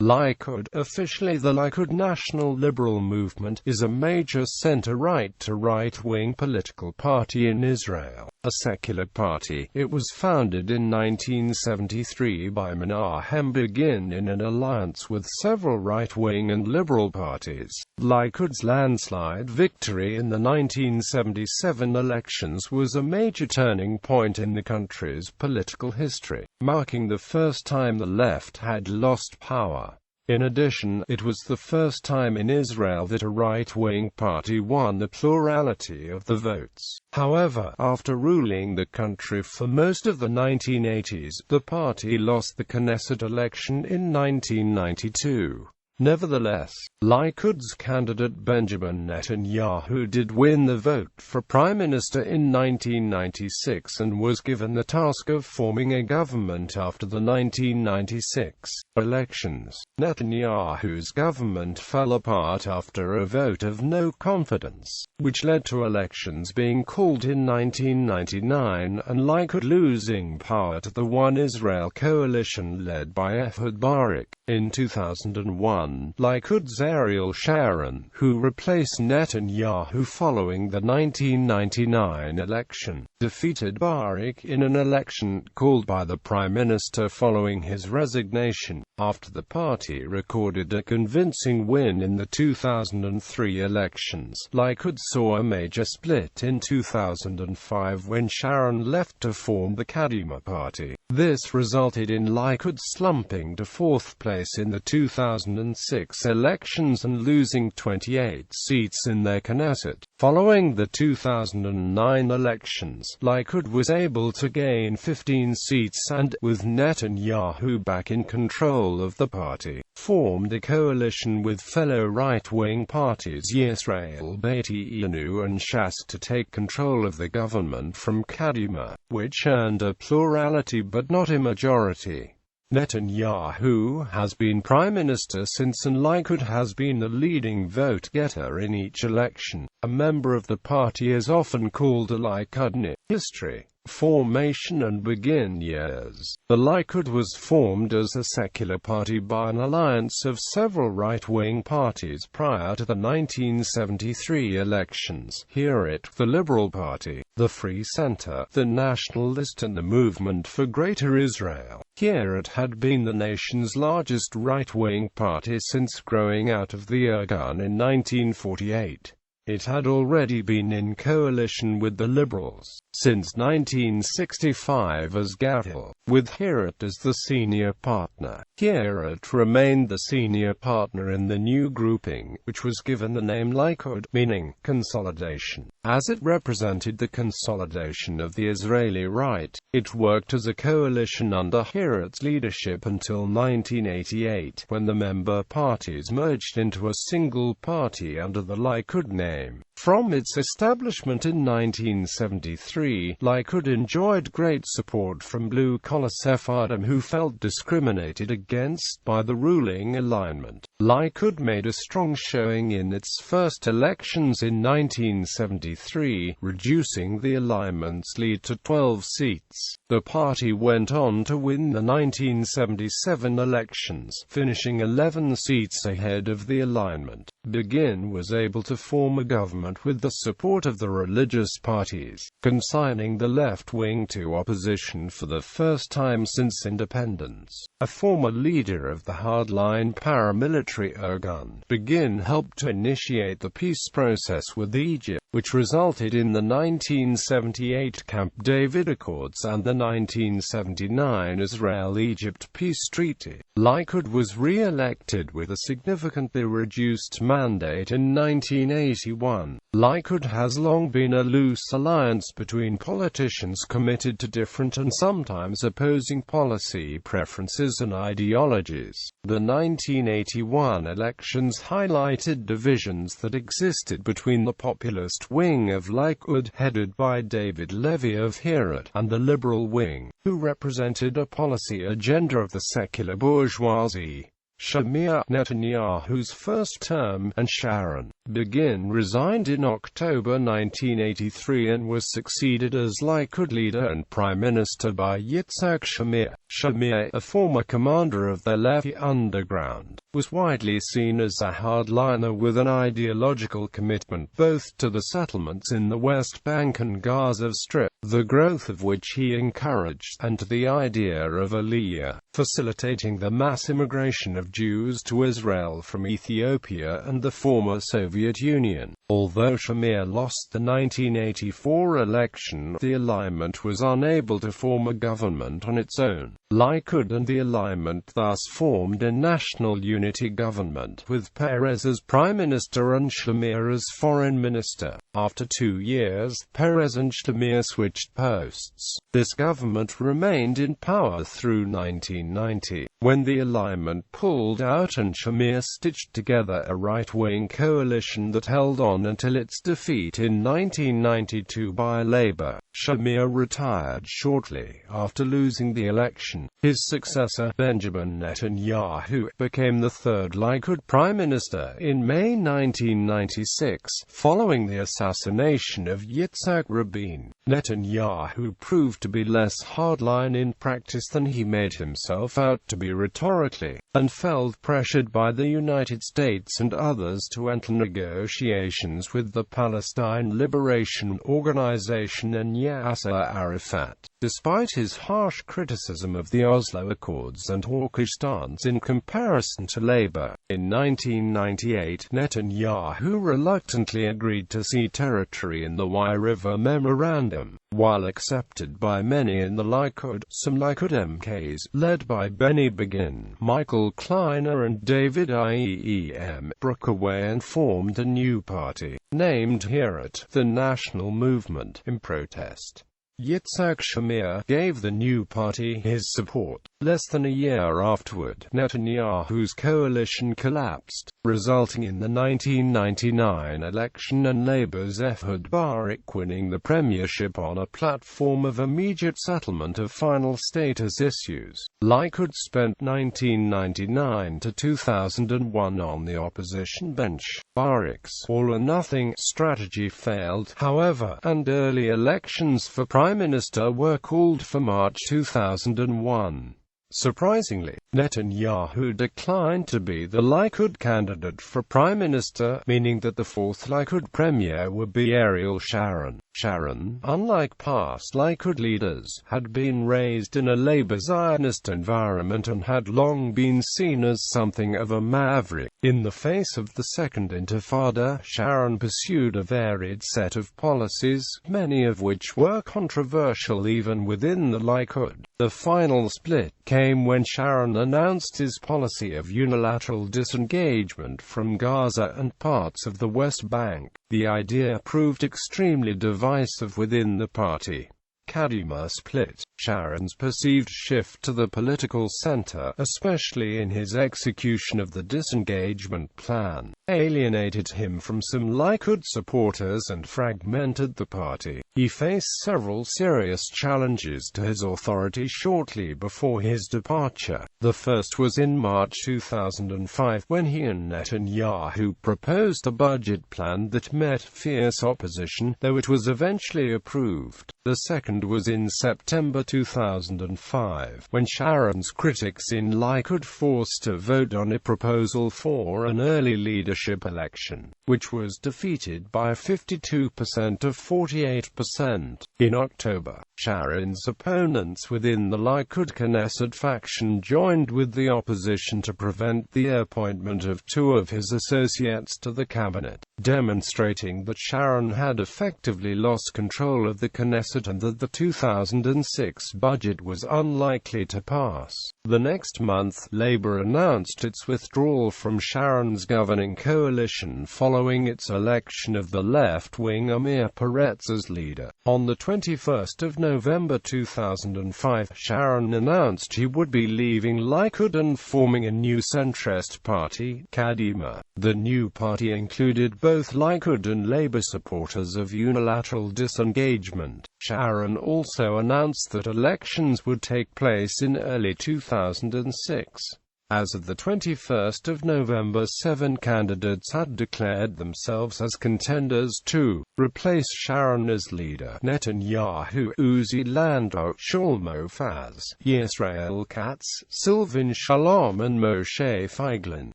Likud, officially the Likud National Liberal Movement, is a major center-right to right-wing political party in Israel, a secular party. It was founded in 1973 by Menachem Begin in an alliance with several right-wing and liberal parties. Likud's landslide victory in the 1977 elections was a major turning point in the country's political history, marking the first time the left had lost power. In addition, it was the first time in Israel that a right-wing party won the plurality of the votes. However, after ruling the country for most of the 1980s, the party lost the Knesset election in 1992. Nevertheless, Likud's candidate Benjamin Netanyahu did win the vote for Prime Minister in 1996 and was given the task of forming a government after the 1996 elections. Netanyahu's government fell apart after a vote of no confidence, which led to elections being called in 1999 and Likud losing power to the One Israel coalition led by Ehud Barak. In 2001, Likud's Ariel Sharon, who replaced Netanyahu following the 1999 election, defeated Barak in an election called by the Prime Minister following his resignation, after the party recorded a convincing win in the 2003 elections. Likud saw a major split in 2005 when Sharon left to form the Kadima party. This resulted in Likud slumping to fourth place in the 2006 elections and losing 28 seats in their Knesset. Following the 2009 elections, Likud was able to gain 15 seats and, with Netanyahu back in control of the party, formed a coalition with fellow right-wing parties Israel.A and Shas to take control of the government from Kadima, which earned a plurality but not a majority. Netanyahu has been prime minister since and Likud has been the leading vote-getter in each election. A member of the party is often called a Likudnik. History, formation and begin years. The Likud was formed as a secular party by an alliance of several right-wing parties prior to the 1973 elections. Heareth, the Liberal Party, the Free Center, the Nationalist and the Movement for Greater Israel. Heareth had been the nation's largest right-wing party since growing out of the Irgun in 1948. It had already been in coalition with the Liberals since 1965 as Gadiel, with Heareth as the senior partner. Heareth remained the senior partner in the new grouping, which was given the name Likud, meaning consolidation, as it represented the consolidation of the Israeli right. It worked as a coalition under Heareth's leadership until 1988, when the member parties merged into a single party under the Likud name. From its establishment in 1973, Likud enjoyed great support from blue-collar Sephardim who felt discriminated against by the ruling alignment. Likud made a strong showing in its first elections in 1973, reducing the alignment's lead to 12 seats. The party went on to win the 1977 elections, finishing 11 seats ahead of the alignment. Begin was able to form a government with the support of the religious parties, consigning the left wing to opposition for the first time since independence. A former leader of the hardline paramilitary Irgun, Begin helped to initiate the peace process with Egypt, which resulted in the 1978 Camp David Accords and the 1979 Israel-Egypt peace treaty. Likud was re-elected with a significantly reduced mandate in 1981. Likud has long been a loose alliance between politicians committed to different and sometimes opposing policy preferences and ideologies. The 1981 elections highlighted divisions that existed between the populist wing of Likud, headed by David Levy of Heareth, and the liberal wing, who represented a policy agenda of the secular bourgeoisie. Shamir, Netanyahu's first term, and Sharon Begin resigned in October 1983 and was succeeded as Likud leader and Prime Minister by Yitzhak Shamir. Shamir, a former commander of the Levi Underground, was widely seen as a hardliner with an ideological commitment both to the settlements in the West Bank and Gaza Strip, the growth of which he encouraged, and to the idea of Aliyah, facilitating the mass immigration of Jews to Israel from Ethiopia and the former Soviet Union. Although Shamir lost the 1984 election, the alignment was unable to form a government on its own. Likud and the alignment thus formed a national unity government, with Peres as Prime Minister and Shamir as Foreign Minister. After 2 years, Peres and Shamir switched posts. This government remained in power through 1990, when the alignment pulled out and Shamir stitched together a right-wing coalition that held on until its defeat in 1992 by Labour. Shamir retired shortly after losing the election. His successor, Benjamin Netanyahu, became the third Likud Prime Minister in May 1996, following the assassination of Yitzhak Rabin. Netanyahu proved to be less hardline in practice than he made himself out to be rhetorically, and felt pressured by the United States and others to enter negotiations with the Palestine Liberation Organization and Yasser Arafat. Despite his harsh criticism of the Oslo Accords and hawkish stance in comparison to Labour, in 1998 Netanyahu reluctantly agreed to cede territory in the Y River Memorandum. While accepted by many in the Likud, some Likud MKs, led by Menachem Begin, Michael Kleiner and David Iem, broke away and formed a new party, named Haaretz, the National Movement, in protest. Yitzhak Shamir gave the new party his support. Less than a year afterward, Netanyahu's coalition collapsed, resulting in the 1999 election and Labour's Ehud Barak winning the premiership on a platform of immediate settlement of final status issues. Likud spent 1999 to 2001 on the opposition bench. Barak's all-or-nothing strategy failed, however, and early elections for Prime Minister were called for March 2001. Surprisingly, Netanyahu declined to be the Likud candidate for Prime Minister, meaning that the fourth Likud premier would be Ariel Sharon. Sharon, unlike past Likud leaders, had been raised in a Labour Zionist environment and had long been seen as something of a maverick. In the face of the Second Intifada, Sharon pursued a varied set of policies, many of which were controversial even within the Likud. The final split came when Sharon announced his policy of unilateral disengagement from Gaza and parts of the West Bank. The idea proved extremely divisive within the party. Kadima split. Sharon's perceived shift to the political center, especially in his execution of the disengagement plan, alienated him from some Likud supporters and fragmented the party. He faced several serious challenges to his authority shortly before his departure. The first was in March 2005, when he and Netanyahu proposed a budget plan that met fierce opposition, though it was eventually approved. The second was in September 2005, when Sharon's critics in Likud forced a vote on a proposal for an early leadership election, which was defeated by 52% to 48%. In October, Sharon's opponents within the Likud Knesset faction joined with the opposition to prevent the appointment of two of his associates to the cabinet, demonstrating that Sharon had effectively lost control of the Knesset and that the 2006 budget was unlikely to pass. The next month, Labour announced its withdrawal from Sharon's governing coalition following its election of the left-wing Amir Peretz as leader. On the 21st of November 2005, Sharon announced he would be leaving Likud and forming a new centrist party, Kadima. The new party included both Likud and Labour supporters of unilateral disengagement. Sharon also announced that elections would take place in early 2006. As of the 21st of November, 7 candidates had declared themselves as contenders to replace Sharon as leader: Netanyahu, Uzi Landau, Shaul Mofaz, Yisrael Katz, Sylvan Shalom and Moshe Feiglin.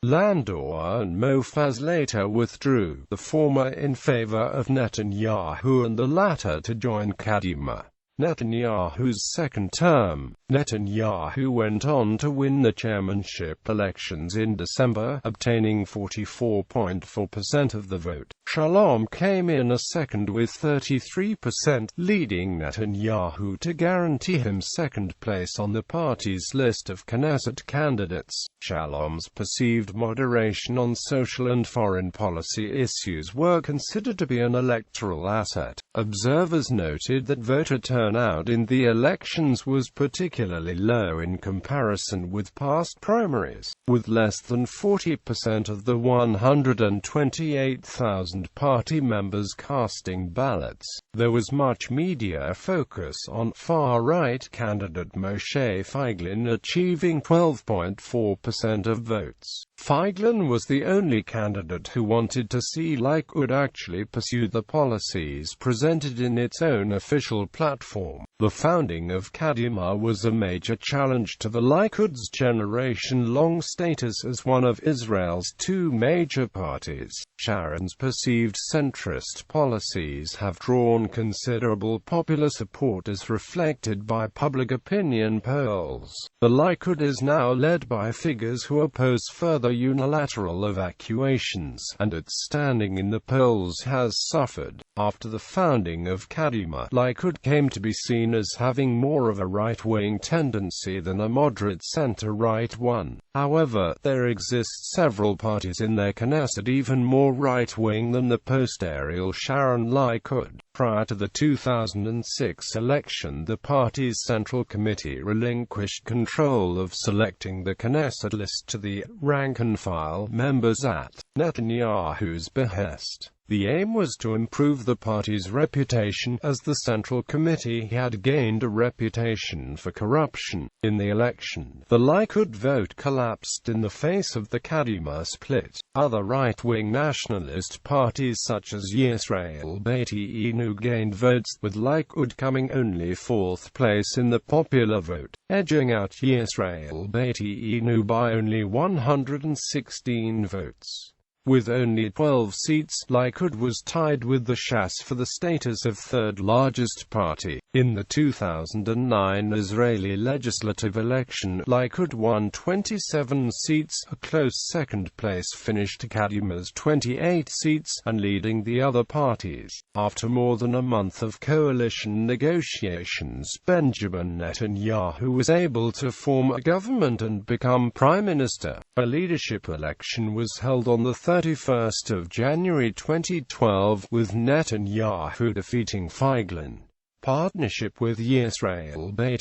Landau and Mofaz later withdrew, the former in favor of Netanyahu and the latter to join Kadima, Netanyahu's second term. Netanyahu went on to win the chairmanship elections in December, obtaining 44.4% of the vote. Shalom came in a second with 33%, leading Netanyahu to guarantee him second place on the party's list of Knesset candidates. Shalom's perceived moderation on social and foreign policy issues were considered to be an electoral asset. Observers noted that voter turnout in the elections was particularly low in comparison with past primaries, with less than 40% of the 128,000 party members casting ballots. There was much media focus on far-right candidate Moshe Feiglin achieving 12.4% of votes. Feiglin was the only candidate who wanted to see Likud actually pursue the policies presented in its own official platform. The founding of Kadima was a major challenge to the Likud's generation-long status as one of Israel's two major parties. Sharon's perceived centrist policies have drawn considerable popular support as reflected by public opinion polls. The Likud is now led by figures who oppose further unilateral evacuations, and its standing in the polls has suffered. After the founding of Kadima, Likud came to be seen as having more of a right-wing tendency than a moderate center-right one. However, there exist several parties in their Knesset even more right-wing than the post-Ariel Sharon Likud. Prior to the 2006 election, the party's Central Committee relinquished control of selecting the Knesset list to the rank-and-file members at Netanyahu's behest. The aim was to improve the party's reputation, as the Central Committee had gained a reputation for corruption. In the election, the Likud vote collapsed in the face of the Kadima split. Other right-wing nationalist parties such as Israel.A gained votes, with Likud coming only fourth place in the popular vote, edging out Israel.A by only 116 votes. With only 12 seats, Likud was tied with the Shas for the status of third-largest party. In the 2009 Israeli legislative election, Likud won 27 seats, a close second place finish to Kadima's 28 seats, and leading the other parties. After more than a month of coalition negotiations, Benjamin Netanyahu was able to form a government and become prime minister. A leadership election was held on the 31st of January 2012, with Netanyahu defeating Feiglin. Partnership with Israel.A.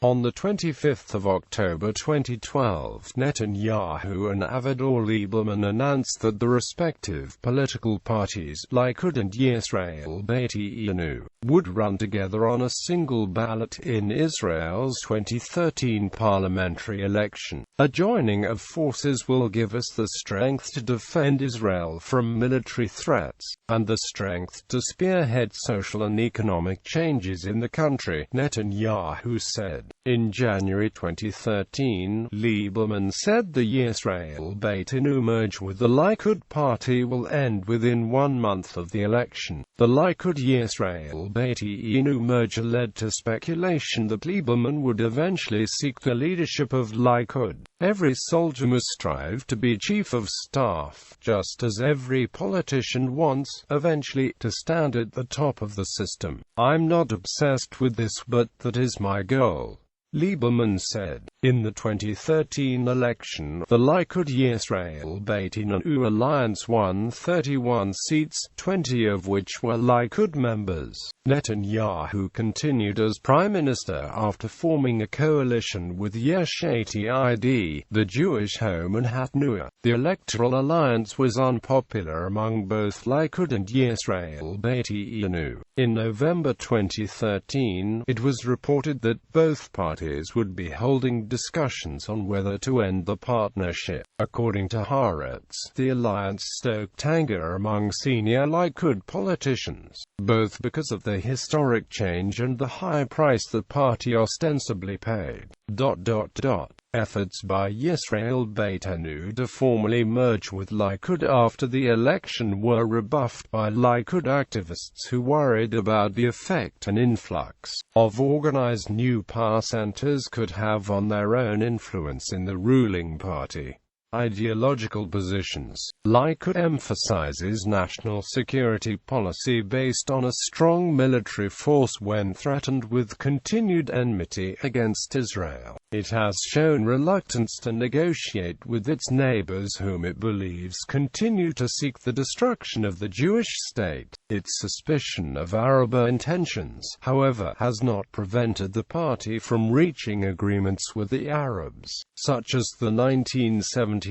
On the 25th of October 2012, Netanyahu and Avigdor Lieberman announced that the respective political parties, Likud and Israel.A., would run together on a single ballot in Israel's 2013 parliamentary election. A joining of forces will give us the strength to defend Israel from military threats, and the strength to spearhead social and economic changes in the country, Netanyahu said. In January 2013, Lieberman said the Israel.A. merge with the Likud party will end within 1 month of the election. The Likud-Israel.A. merger led to speculation that Lieberman would eventually seek the leadership of Likud. Every soldier must strive to be chief of staff, just as every politician wants, eventually, to stand at the top of the system. I'm not obsessed with this, but that is my goal, Lieberman said. In the 2013 election, the Likud-Israel.A. alliance won 31 seats, 20 of which were Likud members. Netanyahu continued as prime minister after forming a coalition with Yesh-A-T-I-D, the Jewish home in Hatnua. The electoral alliance was unpopular among both Likud and Israel.A. In November 2013, it was reported that both parties would be holding discussions on whether to end the partnership. According to Haaretz, the alliance stoked anger among senior Likud politicians, both because of the historic change and the high price the party ostensibly paid. Efforts by Israel.A to formally merge with Likud after the election were rebuffed by Likud activists who worried about the effect an influx of organized new power centers could have on their own influence in the ruling party. Ideological positions. Likud emphasizes national security policy based on a strong military force when threatened with continued enmity against Israel. It has shown reluctance to negotiate with its neighbors whom it believes continue to seek the destruction of the Jewish state. Its suspicion of Arab intentions, however, has not prevented the party from reaching agreements with the Arabs, such as the 1979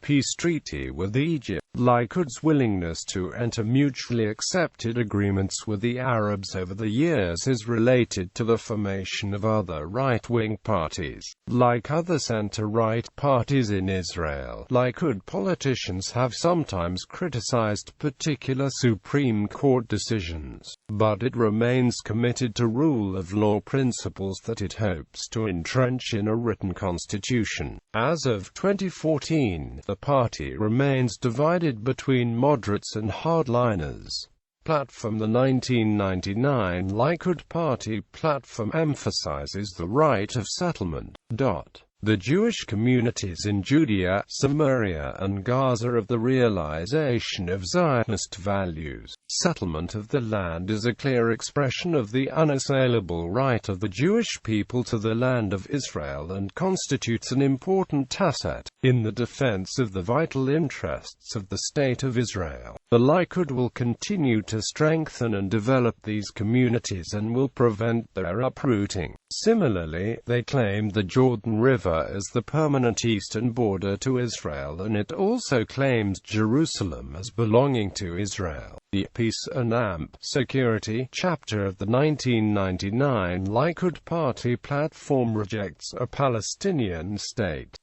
peace treaty with Egypt. Likud's willingness to enter mutually accepted agreements with the Arabs over the years is related to the formation of other right-wing parties. Like other center-right parties in Israel, Likud politicians have sometimes criticized particular Supreme Court decisions, but it remains committed to rule of law principles that it hopes to entrench in a written constitution. As of 2014, the party remains divided between moderates and hardliners. Platform. The 1999 Likud Party platform emphasizes the right of settlement. The Jewish communities in Judea, Samaria and Gaza of the realization of Zionist values. Settlement of the land is a clear expression of the unassailable right of the Jewish people to the land of Israel and constitutes an important asset in the defense of the vital interests of the State of Israel. The Likud will continue to strengthen and develop these communities and will prevent their uprooting. Similarly, they claim the Jordan River as the permanent eastern border to Israel, and it also claims Jerusalem as belonging to Israel. The Peace and Security chapter of the 1999 Likud Party platform rejects a Palestinian state.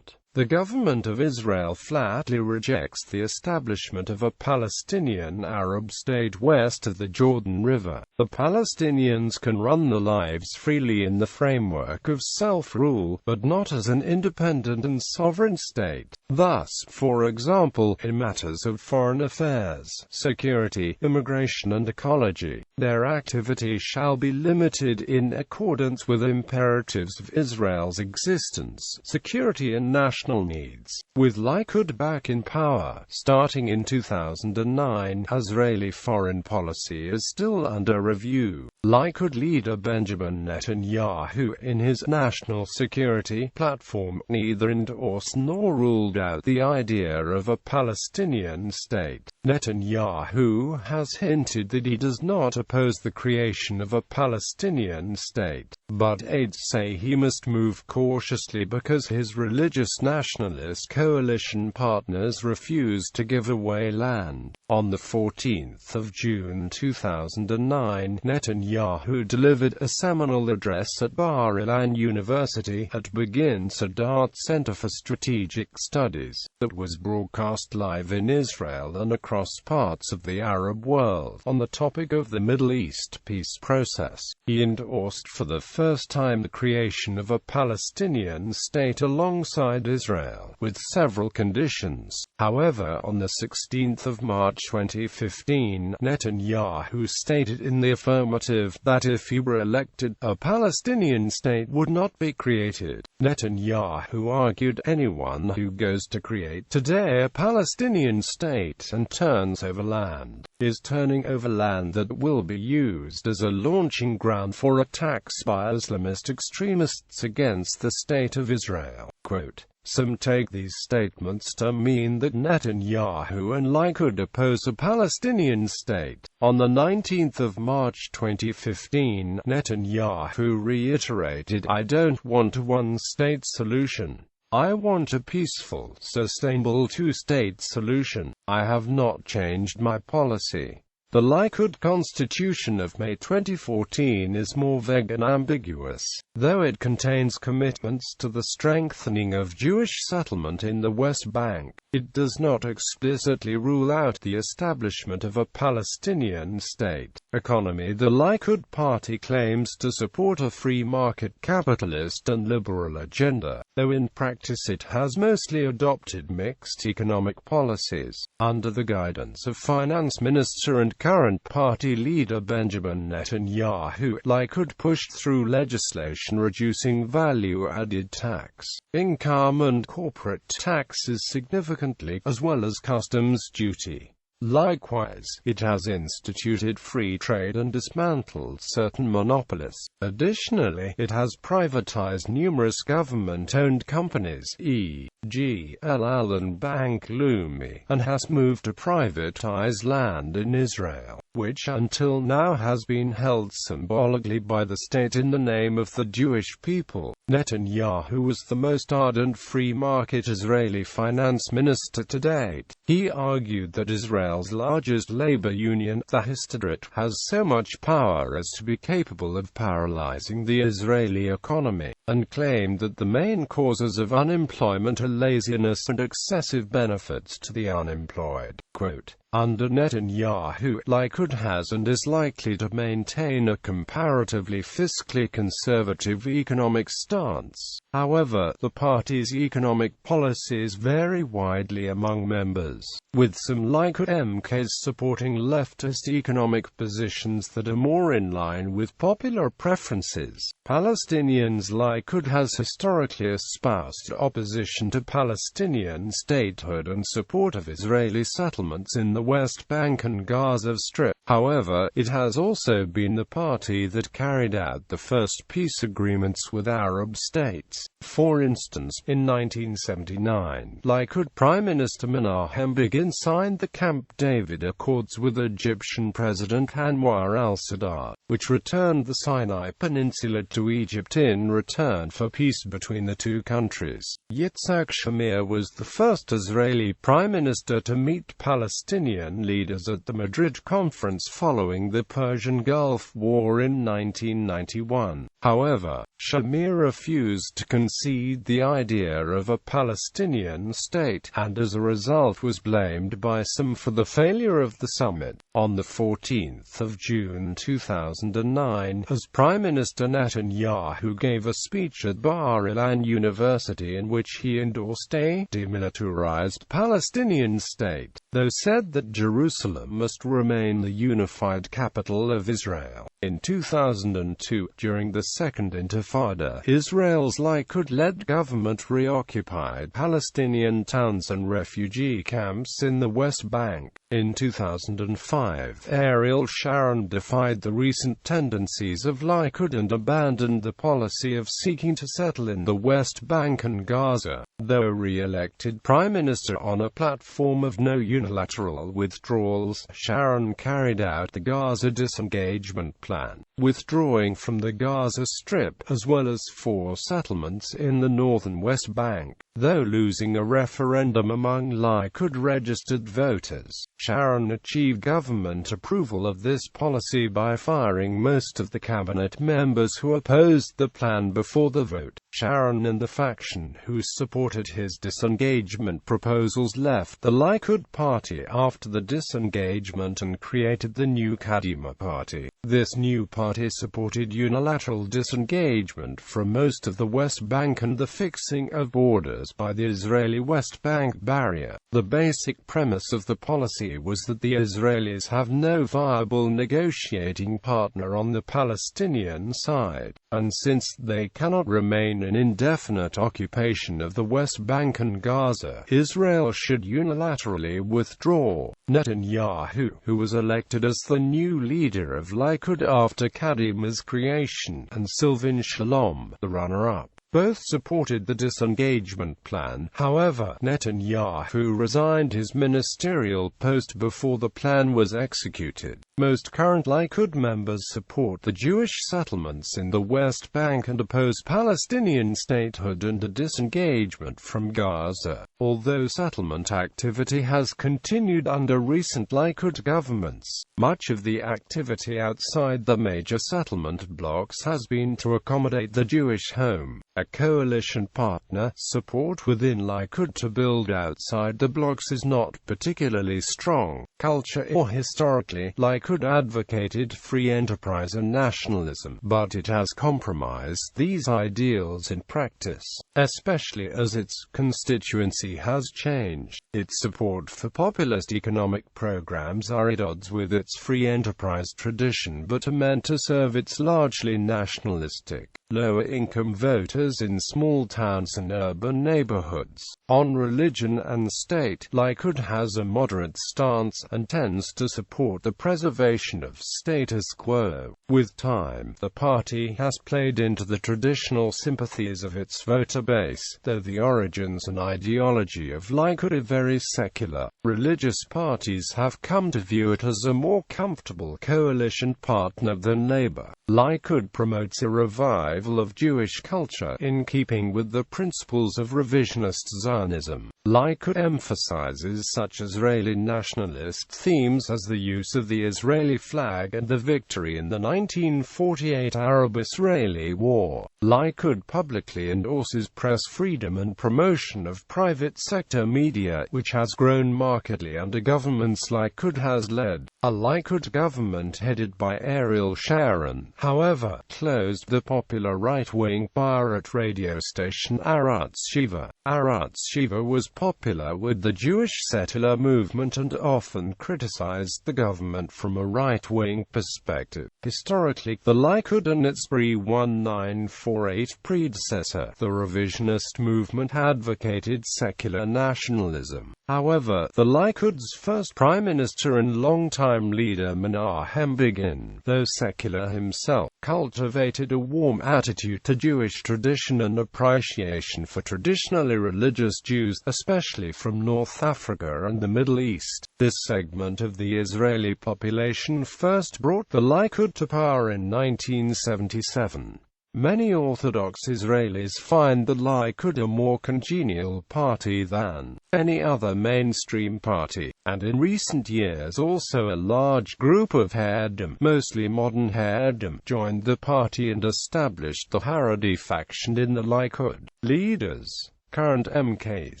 The government of Israel flatly rejects the establishment of a Palestinian Arab state west of the Jordan River. The Palestinians can run their lives freely in the framework of self-rule, but not as an independent and sovereign state. Thus, for example, in matters of foreign affairs, security, immigration and ecology, their activity shall be limited in accordance with imperatives of Israel's existence, security and national needs. With Likud back in power, starting in 2009, Israeli foreign policy is still under review. Likud leader Benjamin Netanyahu, in his national security platform, neither endorsed nor ruled out the idea of a Palestinian state. Netanyahu has hinted that he does not oppose the creation of a Palestinian state, but aides say he must move cautiously because his religious nationalist coalition partners refuse to give away land. On the 14th of June 2009, Netanyahu delivered a seminal address at Bar-Ilan University at Begin Sadat Center for Strategic Studies, that was broadcast live in Israel and across parts of the Arab world. On the topic of the Middle East peace process, he endorsed for the first time the creation of a Palestinian state alongside Israel, with several conditions. However, on the 16th of March 2015, Netanyahu stated in the affirmative that if he were elected, a Palestinian state would not be created. Netanyahu argued anyone who goes to create today a Palestinian state and turns over land is turning over land that will be used as a launching ground for attacks by Islamist extremists against the State of Israel. Quote, Some take these statements to mean that Netanyahu and Likud oppose a Palestinian state. On the 19th of March 2015, Netanyahu reiterated, "I don't want a one-state solution. I want a peaceful, sustainable two-state solution. I have not changed my policy." The Likud constitution of May 2014 is more vague and ambiguous. Though it contains commitments to the strengthening of Jewish settlement in the West Bank, it does not explicitly rule out the establishment of a Palestinian state. Economy: the Likud party claims to support a free market capitalist and liberal agenda, though in practice it has mostly adopted mixed economic policies. Under the guidance of Finance Minister and current party leader Benjamin Netanyahu, Likud pushed through legislation reducing value-added tax, income and corporate taxes significantly, as well as customs duty. Likewise, it has instituted free trade and dismantled certain monopolies. Additionally, it has privatized numerous government-owned companies, e.g., El Al and Bank Leumi, and has moved to privatize land in Israel, which until now has been held symbolically by the state in the name of the Jewish people. Netanyahu was the most ardent free market Israeli finance minister to date. He argued that Israel's largest labor union, the Histadrut, has so much power as to be capable of paralyzing the Israeli economy, and claimed that the main causes of unemployment are laziness and excessive benefits to the unemployed. Quote, "Under Netanyahu, Likud has and is likely to maintain a comparatively fiscally conservative economic stance. However, the party's economic policies vary widely among members, with some Likud MKs supporting leftist economic positions that are more in line with popular preferences. Palestinians: Likud has historically espoused opposition to Palestinian statehood and support of Israeli settlements in the West Bank and Gaza Strip. However, it has also been the party that carried out the first peace agreements with Arab states. For instance, in 1979, Likud Prime Minister Menachem Begin signed the Camp David Accords with Egyptian President Anwar al-Sadat, which returned the Sinai Peninsula to Egypt in return for peace between the two countries. Yitzhak Shamir was the first Israeli Prime Minister to meet Palestinian leaders at the Madrid conference following the Persian Gulf War in 1991. However, Shamir refused to concede the idea of a Palestinian state, and as a result was blamed by some for the failure of the summit. On the 14th of June 2009, as Prime Minister Netanyahu gave a speech at Bar-Ilan University in which he endorsed a demilitarized Palestinian state, though said that Jerusalem must remain the unified capital of Israel. In 2002, during the Second Intifada, Israel's Likud-led government reoccupied Palestinian towns and refugee camps in the West Bank. In 2005, Ariel Sharon defied the recent tendencies of Likud and abandoned the policy of seeking to settle in the West Bank and Gaza. Though a re-elected prime minister on a platform of no unilateral withdrawals, Sharon carried out the Gaza disengagement plan, withdrawing from the Gaza Strip, as well as 4 settlements in the northern West Bank. Though losing a referendum among Likud-registered voters, Sharon achieved government approval of this policy by firing most of the cabinet members who opposed the plan before the vote. Sharon and the faction who supported his disengagement proposals left the Likud party after the disengagement and created the new Kadima party. This new party supported unilateral disengagement from most of the West Bank and the fixing of borders by the Israeli West Bank barrier. The basic premise of the policy was that the Israelis have no viable negotiating partner on the Palestinian side, and since they cannot remain in indefinite occupation of the West Bank and Gaza, Israel should unilaterally withdraw. Netanyahu, who was elected as the new leader of Likud after Kadima's creation, and Sylvan Shalom, the runner-up, Both supported the disengagement plan. However, Netanyahu resigned his ministerial post before the plan was executed. Most current Likud members support the Jewish settlements in the West Bank and oppose Palestinian statehood and a disengagement from Gaza, although settlement activity has continued under recent Likud governments. Much of the activity outside the major settlement blocks has been to accommodate the Jewish home. A coalition partner, support within Likud to build outside the blocks is not particularly strong. Culture or historically, Likud advocated free enterprise and nationalism, but it has compromised these ideals in practice, especially as its constituency has changed. Its support for populist economic programs are at odds with its free enterprise tradition but are meant to serve its largely nationalistic, lower-income voters in small towns and urban neighborhoods. On religion and state, Likud has a moderate stance and tends to support the preservation of status quo. With time, the party has played into the traditional sympathies of its voter base, though the origins and ideology of Likud are very secular. Religious parties have come to view it as a more comfortable coalition partner than Labour. Likud promotes a revival of Jewish culture in keeping with the principles of revisionist Zionism. Likud emphasizes such Israeli nationalist themes as the use of the Israeli flag and the victory in the 1948 Arab-Israeli War. Likud publicly endorses press freedom and promotion of private sector media, which has grown markedly under governments Likud has led. A Likud government headed by Ariel Sharon, however, closed the popular right-wing pirate radio station Arutz-7. Arutz-7 was popular with the Jewish settler movement and often criticized the government from a right-wing perspective. Historically, the Likud and its pre-1948 predecessor, the revisionist movement, advocated secular nationalism. However, the Likud's first prime minister and longtime leader Menachem Begin, though secular himself, cultivated a warm attitude to Jewish tradition and appreciation for traditionally religious Jews, especially from North Africa and the Middle East. This segment of the Israeli population first brought the Likud to power in 1977. Many Orthodox Israelis find the Likud a more congenial party than any other mainstream party, and in recent years also a large group of Haredim, mostly modern Haredim, joined the party and established the Haredi faction in the Likud. Leaders. Current MKs.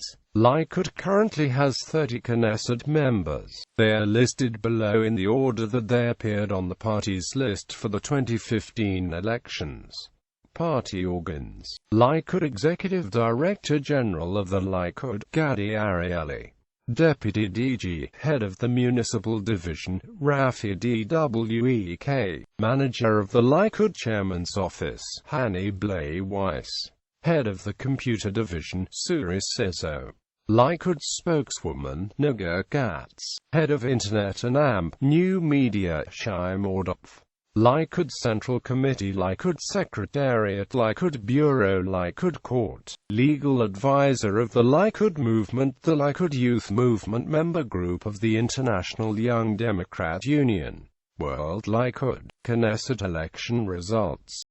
Likud currently has 30 Knesset members. They are listed below in the order that they appeared on the party's list for the 2015 elections. Party organs. Likud Executive Director General of the Likud, Gadi Arieli. Deputy DG, Head of the Municipal Division, Rafi Dwek. Manager of the Likud Chairman's Office, Hani Blay Weiss. Head of the Computer Division, Suri Siso. Likud Spokeswoman, Naga Katz. Head of Internet and AMP, New Media, Shai Mordov. Likud Central Committee, Likud Secretariat, Likud Bureau, Likud Court. Legal advisor of the Likud Movement, the Likud Youth Movement member group of the International Young Democrat Union. World Likud. Knesset election results.